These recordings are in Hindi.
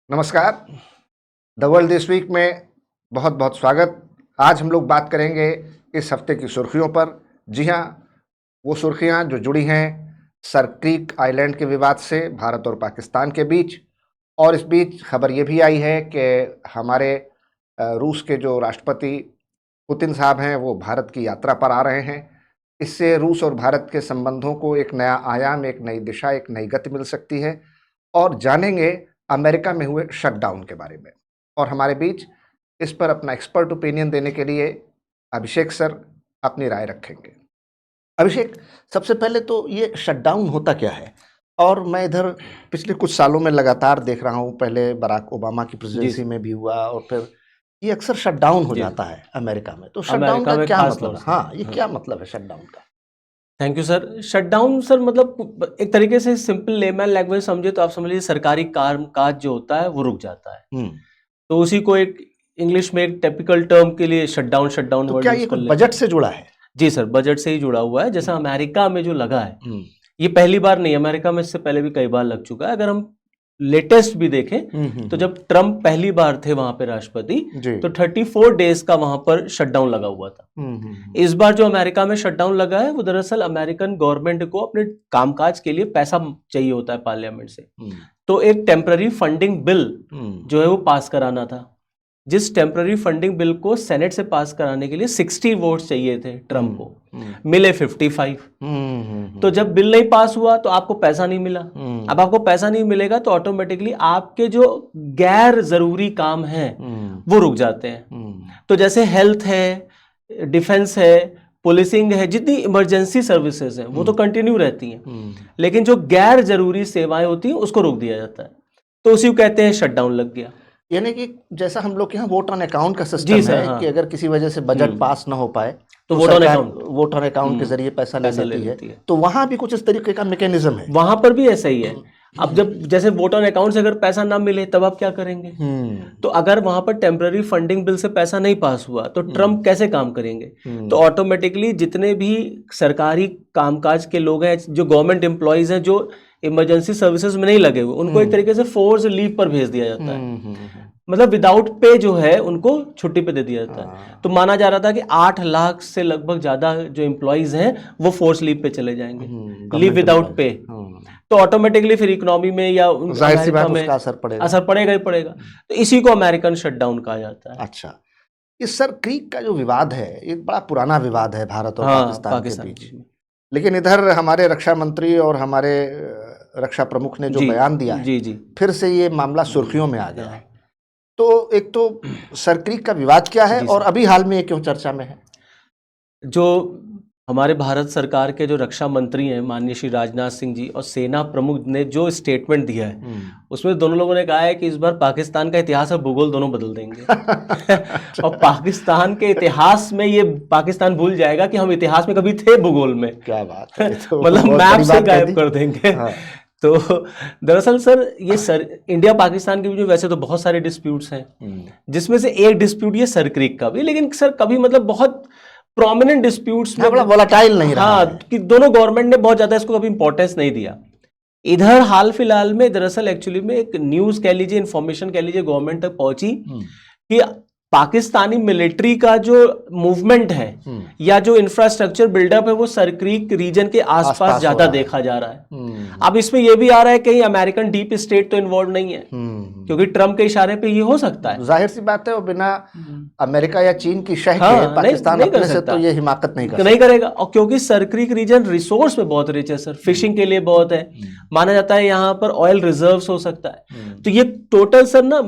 नमस्कार। द वर्ल्ड दिस वीक में बहुत बहुत स्वागत। आज हम लोग बात करेंगे इस हफ्ते की सुर्खियों पर। जी हाँ, वो सुर्खियाँ जो जुड़ी हैं सर क्रीक आइलैंड के विवाद से भारत और पाकिस्तान के बीच। और इस बीच खबर ये भी आई है कि हमारे रूस के जो राष्ट्रपति पुतिन साहब हैं वो भारत की यात्रा पर आ रहे हैं। इससे रूस और भारत के संबंधों को एक नया आयाम, एक नई दिशा, एक नई गति मिल सकती है। और जानेंगे अमेरिका में हुए शटडाउन के बारे में। और हमारे बीच इस पर अपना एक्सपर्ट ओपिनियन देने के लिए अभिषेक सर अपनी राय रखेंगे। अभिषेक, सबसे पहले तो ये शटडाउन होता क्या है? और मैं इधर पिछले कुछ सालों में लगातार देख रहा हूँ, पहले बराक ओबामा की प्रेसिडेंसी में भी हुआ और फिर ये अक्सर शटडाउन हो जाता है अमेरिका में। तो शटडाउन का क्या मतलब है? हाँ, ये क्या मतलब है शटडाउन का? Thank you sir. Shutdown sir मतलब एक तरीके से सिंपल लेमैन लैंग्वेज समझे तो आप समझ लीजिए सरकारी काम काज जो होता है वो रुक जाता है। तो उसी को एक इंग्लिश में एक टिपिकल टर्म के लिए शटडाउन तो क्या ये कुछ बजट से जुड़ा है? जी सर, बजट से ही जुड़ा हुआ है। जैसा अमेरिका में जो लगा है ये पहली बार नहीं, अमेरिका में इससे पहले भी कई बार लग चुका है। अगर हम लेटेस्ट भी देखें तो जब ट्रम्प पहली बार थे वहां पे राष्ट्रपति तो 34 डेज का वहां पर शटडाउन लगा हुआ था। इस बार जो अमेरिका में शटडाउन लगा है वो दरअसल अमेरिकन गवर्नमेंट को अपने कामकाज के लिए पैसा चाहिए होता है पार्लियामेंट से। तो एक टेम्पररी फंडिंग बिल जो है वो पास कराना था, जिस टेम्पररी फंडिंग बिल को सेनेट से पास कराने के लिए 60 वोट्स चाहिए थे ट्रम्प को, मिले 55। तो जब बिल नहीं पास हुआ तो आपको पैसा नहीं मिला। अब आपको पैसा नहीं मिलेगा तो ऑटोमेटिकली आपके जो गैर जरूरी काम हैं वो रुक जाते हैं। तो जैसे हेल्थ है, डिफेंस है, पुलिसिंग है, जितनी इमरजेंसी सर्विसेज हैं वो तो कंटिन्यू रहती हैं, लेकिन जो गैर जरूरी सेवाएं होती हैं उसको रोक दिया जाता है। तो उसी को कहते हैं शटडाउन लग गया। यानी कि जैसा हम लोग के यहाँ वोट ऑन अकाउंट का सिस्टम है। हाँ। कि अगर किसी वजह से बजट पास ना हो पाए तो वोट ऑन अकाउंट के जरिए पैसा ले लेती है। तो वहां भी कुछ इस तरीके का मैकेनिज्म है। वहां पर भी ऐसा ही है। अब जब जैसे वोट ऑन अकाउंट से अगर पैसा ना मिले तब आप क्या करेंगे? तो अगर वहां पर टेम्पररी फंडिंग बिल से पैसा नहीं पास हुआ तो ट्रम्प कैसे काम करेंगे? तो ऑटोमेटिकली जितने भी सरकारी कामकाज के लोग हैं, जो गवर्नमेंट एम्प्लॉयज हैं, जो इमरजेंसी सर्विसेज में नहीं लगे हुए, उनको एक तरीके से फोर्स लीव पर भेज दिया जाता है। मतलब विदाउट पे जो है उनको छुट्टी पे दे दिया जाता है। तो माना जा रहा था कि 8 लाख से लगभग ज्यादा जो एम्प्लॉयज हैं वो फोर्स लीव पे चले जाएंगे, लीव विदाउट पे। तो ऑटोमेटिकली फिर इकोनॉमी में या अमेरिका में असर पड़ेगा ही पड़ेगा। तो इसी को अमेरिकन शटडाउन कहा जाता है। अच्छा, इस सर क्रीक का जो विवाद है एक बड़ा पुराना विवाद है भारत और पाकिस्तान के बीच। लेकिन इधर हमारे रक्षा मंत्री और हमारे रक्षा प्रमुख ने जो बयान दिया है, फिर से ये मामला सुर्खियों में आ गया है। तो एक तो सर क्रीक का विवाद क्या है और अभी हाल में ये क्यों चर्चा में है? जो हमारे भारत सरकार के जो रक्षा मंत्री हैं माननीय श्री राजनाथ सिंह जी और सेना प्रमुख ने जो स्टेटमेंट दिया है उसमें दोनों लोगों ने कहा है कि इस बार पाकिस्तान का इतिहास और भूगोल दोनों बदल देंगे। और पाकिस्तान के इतिहास में ये पाकिस्तान भूल जाएगा कि हम इतिहास में कभी थे भूगोल में। क्या बात है। तो मतलब मैप से गायब कर देंगे। हाँ। तो दरअसल सर इंडिया पाकिस्तान के बीच में वैसे तो बहुत सारे डिस्प्यूट्स हैं, जिसमें से एक डिस्प्यूट ये सर क्रीक का भी, लेकिन सर कभी मतलब बहुत प्रोमिनेंट डिस्प्यूट्स में बड़ा वोलेटाइल नहीं रहा। हाँ, कि दोनों गवर्नमेंट ने बहुत ज्यादा इसको कभी इंपॉर्टेंस नहीं दिया। इधर हाल फिलहाल में दरअसल एक्चुअली में एक न्यूज कह लीजिए, इंफॉर्मेशन कह लीजिए, गवर्नमेंट तक पहुंची कि पाकिस्तानी मिलिट्री का जो मूवमेंट है या जो इंफ्रास्ट्रक्चर बिल्डअप है वो सर क्रीक रीजन के आसपास ज्यादा देखा जा रहा है। अब इसमें यह भी आ रहा है कहीं अमेरिकन डीप स्टेट तो इन्वॉल्व नहीं है, क्योंकि ट्रम्प के इशारे पे ये हो सकता है। जाहिर सी बात है, वो बिना अमेरिका या चीन की शह के पाकिस्तान नहीं अपने से तो ये हिमाकत नहीं करेगा। और क्योंकि सर क्रीक रीजन रिसोर्स में बहुत रिच है सर, फिशिंग के लिए बहुत है, माना जाता है यहाँ पर ऑयल रिजर्व्स हो सकता है। तो ये टोटल सर ना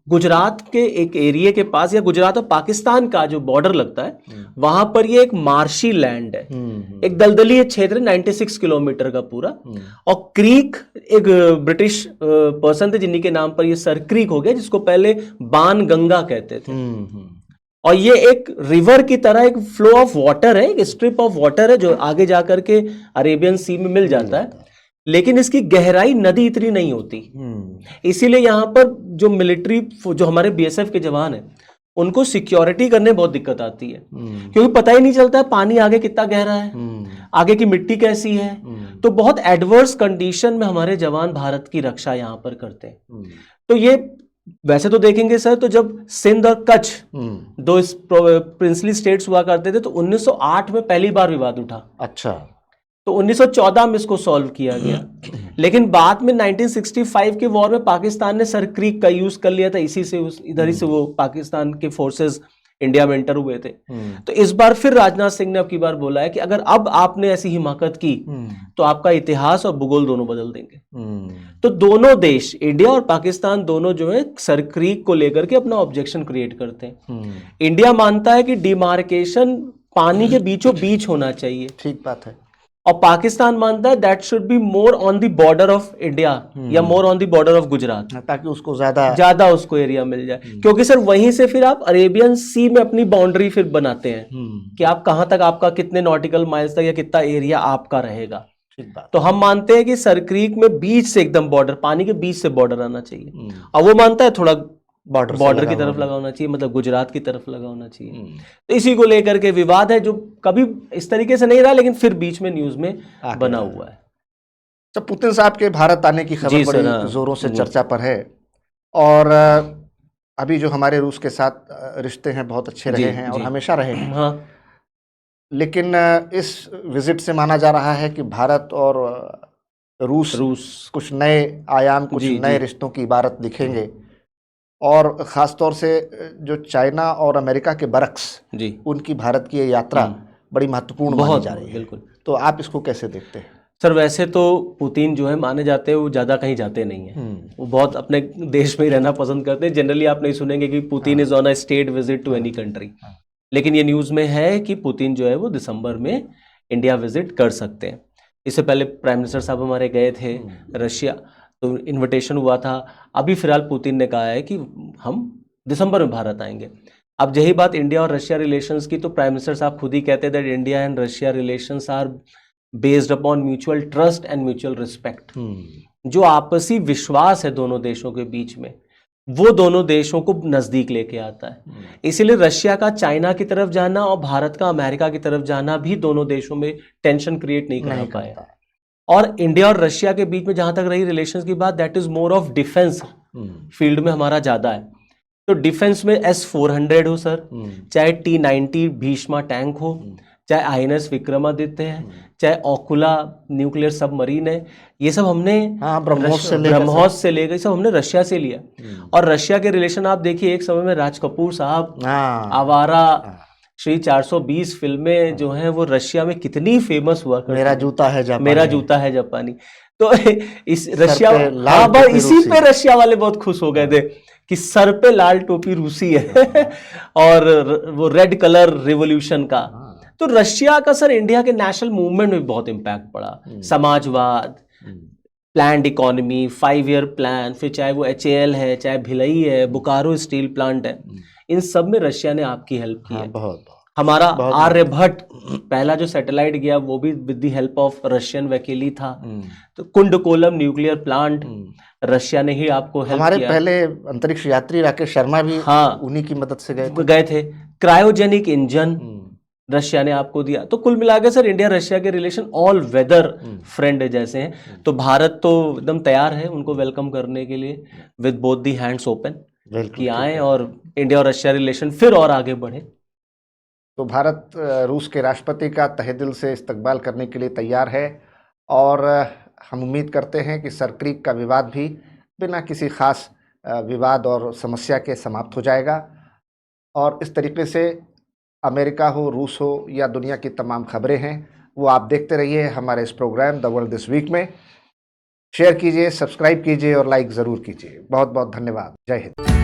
गुजरात के एक एरिया के पास, गुजरात और पाकिस्तान का जो बॉर्डर लगता है वहां पर ये एक मार्शी लैंड है, एक दलदली क्षेत्र 96 किलोमीटर का पूरा। और क्रीक एक ब्रिटिश पर्सन थे जिन्हीं के नाम पर ये सर क्रीक हो गया, जिसको पहले बाण गंगा कहते थे। और ये एक रिवर की तरह एक फ्लो ऑफ वाटर है, एक स्ट्रिप ऑफ वाटर है जो आगे जाकर के अरेबियन सी में मिल जाता है, लेकिन इसकी गहराई नदी इतनी नहीं होती। इसीलिए यहाँ पर जो मिलिट्री, जो हमारे बीएसएफ के जवान हैं, उनको सिक्योरिटी करने बहुत दिक्कत आती है, क्योंकि पता ही नहीं चलता है पानी आगे कितना गहरा है, आगे की मिट्टी कैसी है। तो बहुत एडवर्स कंडीशन में हमारे जवान भारत की रक्षा यहाँ पर करते हैं। तो ये वैसे तो देखेंगे सर, तो जब सिंध और कच्छ दो प्रिंसली स्टेट्स हुआ करते थे तो 1908 में पहली बार विवाद उठा। अच्छा। तो 1914 में इसको सॉल्व किया गया, लेकिन बाद में 1965 के वॉर में पाकिस्तान ने सर क्रीक का यूज कर लिया था, इसी से इधर ही से वो पाकिस्तान के फोर्सेस इंडिया में एंटर हुए थे। तो इस बार फिर राजनाथ सिंह ने अब की बार बोला है कि अगर अब आपने ऐसी हिमाकत की तो आपका इतिहास और भूगोल दोनों बदल देंगे। तो दोनों देश, इंडिया और पाकिस्तान दोनों जो है सर क्रीक को लेकर के अपना ऑब्जेक्शन क्रिएट करते हैं। इंडिया मानता है कि डिमार्केशन पानी के बीचों बीच होना चाहिए, ठीक बात है, और पाकिस्तान मानता है that should be more on the border of India या more on the border of Gujarat, ताकि उसको ज्यादा उसको एरिया मिल जाए। क्योंकि सर वहीं से फिर आप अरेबियन सी में अपनी बाउंड्री फिर बनाते हैं कि आप कहां तक, आपका कितने नॉटिकल माइल्स तक या कितना एरिया आपका रहेगा। ठीक बात। तो हम मानते हैं कि सर क्रीक में बीच से एकदम बॉर्डर, पानी के बीच से बॉर्डर आना चाहिए, और वो मानता है थोड़ा बॉर्डर की तरफ लगा होना चाहिए, मतलब गुजरात की तरफ लगा होना चाहिए। तो इसी को लेकर के विवाद है जो कभी इस तरीके से नहीं रहा, लेकिन फिर बीच में न्यूज में बना हुआ है। तो पुतिन साहब के भारत आने की खबर बड़ी जोरों से चर्चा पर है, और अभी जो हमारे रूस के साथ रिश्ते हैं बहुत अच्छे रहे हैं और हमेशा रहे हैं। हाँ। लेकिन इस विजिट से माना जा रहा है कि भारत और रूस कुछ नए आयाम, कुछ नए रिश्तों की इबारत लिखेंगे, और ख़ास तौर से जो चाइना और अमेरिका के बरक्स उनकी भारत की यात्रा बड़ी महत्वपूर्ण मानी जा रही है। बिल्कुल। तो आप इसको कैसे देखते हैं? सर वैसे तो पुतिन जो है माने जाते हैं वो ज़्यादा कहीं जाते नहीं हैं, वो बहुत अपने देश में ही रहना पसंद करते हैं। जनरली आप नहीं सुनेंगे कि Putin is on a state visit to any country, लेकिन ये न्यूज़ में है कि पुतिन जो है वो दिसंबर में इंडिया विजिट कर सकते हैं। इससे पहले प्राइम मिनिस्टर साहब हमारे गए थे रशिया, तो इन्विटेशन हुआ था। अभी फिलहाल पुतिन ने कहा है कि हम दिसंबर में भारत आएंगे। अब यही बात इंडिया और रशिया रिलेशंस की, तो प्राइम मिनिस्टर साहब खुद ही कहते हैं that India and Russia relations are based upon mutual trust and mutual respect. जो आपसी विश्वास है दोनों देशों के बीच में, वो दोनों देशों को नजदीक लेके आता है। इसीलिए रशिया का चाइना की तरफ जाना और भारत का अमेरिका की तरफ जाना भी दोनों देशों में टेंशन क्रिएट नहीं कर पाया। और इंडिया और रशिया के बीच में जहां तक रही रिलेशंस की बात, that is more of defence field में हमारा ज्यादा है। तो डिफेंस में S-400 हो सर, चाहे T-90 भीष्मा टैंक हो, चाहे INS विक्रमादित्य है, चाहे ओकुला न्यूक्लियर सबमरीन है, ये सब हमने ब्रह्मोस से लेकर सब हमने रशिया से लिया। और रशिया के रिलेशन आप देखिए, एक समय में राज कपूर साहब आवारा श्री 420 फिल्में जो हैं वो रशिया में कितनी फेमस हुआ करती, मेरा जूता है जापानी। तो इस रशिया, हाँ बस इसी पे रशिया वाले बहुत खुश हो गए थे कि सर पे लाल टोपी रूसी है और वो रेड कलर रिवॉल्यूशन का। तो रशिया का सर इंडिया के नेशनल मूवमेंट में बहुत इम्पैक्ट पड़ा। समाजवाद, प्लान्ड इकोनॉमी, 5 ईयर प्लान, फिर चाहे वो HAL है, चाहे भिलाई है, बोकारो स्टील प्लांट है, इन सब में रशिया ने आपकी हेल्प की है। बहुत हमारा आर्यभट्ट पहला जो सैटेलाइट गया वो भी with the help of Russian वकीली था। तो कुंडकोलम न्यूक्लियर प्लांट रशिया ने ही आपको हेल्प हमारे किया। पहले अंतरिक्ष यात्री राकेश शर्मा भी उन्हीं की मदद से गए थे। क्रायोजेनिक इंजन रशिया ने आपको दिया। तो कुल मिलाकर सर इंडिया रशिया के रिलेशन ऑल वेदर फ्रेंड जैसे हैं। तो भारत तो एकदम तैयार है उनको वेलकम करने के लिए with both the hands open कि आए और इंडिया और रशिया रिलेशन फिर और आगे बढ़े। तो भारत रूस के राष्ट्रपति का तहे दिल से इस्तकबाल करने के लिए तैयार है, और हम उम्मीद करते हैं कि सर क्रीक का विवाद भी बिना किसी खास विवाद और समस्या के समाप्त हो जाएगा। और इस तरीके से अमेरिका हो, रूस हो या दुनिया की तमाम खबरें हैं वो आप देखते रहिए हमारे इस programme the world this week में। शेयर कीजिए, सब्सक्राइब कीजिए और लाइक ज़रूर कीजिए। बहुत बहुत धन्यवाद। जय हिंद।